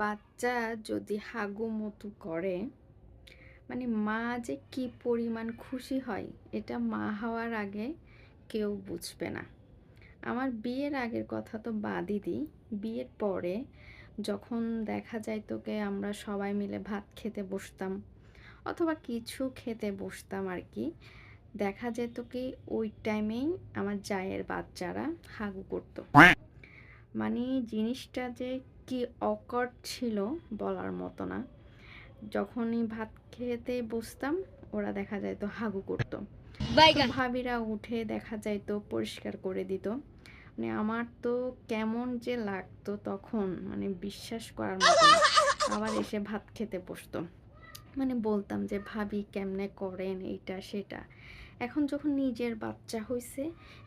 বাচ্চা যদি হাগুমতু করে, মানে মা যে কি পরিমাণ খুশি হয়, এটা মা হওয়ার আগে কেউ বুঝবে না। আমার বিয়ের আগের কথা তো বাদই দিই, বিয়ের পরে যখন দেখা যায় তোকে আমরা সবাই মিলে ভাত খেতে বসতাম অথবা কিছু খেতে বসতাম আর কি, দেখা যেত কি ওই টাইমেই আমার জায়ের বাচ্চারা হাগু করতো। মানে জিনিসটা যে কি অকওয়ার্ড ছিল বলার মতো না। যখনই ভাত খেতে বসতাম ওরা দেখা যাইতো হাগু করতো। তো বাইগান। ভাবিরা উঠে দেখা যাইতো পরিষ্কার করে দিত। মানে আমার তো কেমন যে লাগতো তখন, মানে বিশ্বাস করার মতো না। আবার এসে ভাত খেতে বসতো, মানে বলতাম যে ভাবি কেমনে করেন এইটা সেটা। এখন যখন নিজের বাচ্চা হইছে,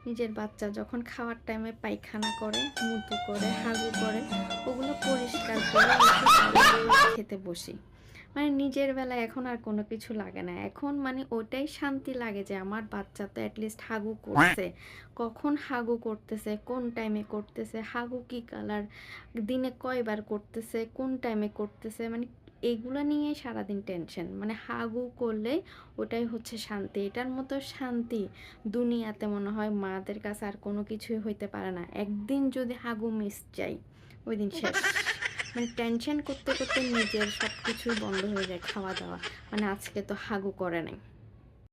নিজের বাচ্চা যখন খাওয়ার টাইমে পায়খানা করে, মুতু করে, হাগু করে, ওগুলো পরিষ্কার করে এসে তারপর ভাত খেতে বসি। মানে নিজের বেলায় এখন আর কোনো কিছু লাগে না। এখন মানে ওটাই শান্তি লাগে যে আমার বাচ্চা তো এটলিস্ট হাগু করছে। কখন হাগু করতেছে, কোন টাইমে করতেছে, হাগু কি কালার, দিনে কয়বার করতেছে, কোন টাইমে করতেছে, মানে এগুলো নিয়ে সারাদিন টেনশন। মানে হাগু করলে ওটাই হচ্ছে শান্তি। এটার মতো শান্তি দুনিয়াতে মনে হয় মাদের কাছে আর কোনো কিছুই হইতে পারে না। একদিন যদি হাগু মিস যাই, ওই দিন শেষ। মানে টেনশন করতে করতে নিজের সব কিছুই বন্ধ হয়ে যায়, খাওয়া দাওয়া। মানে আজকে তো হাগু করে নাই।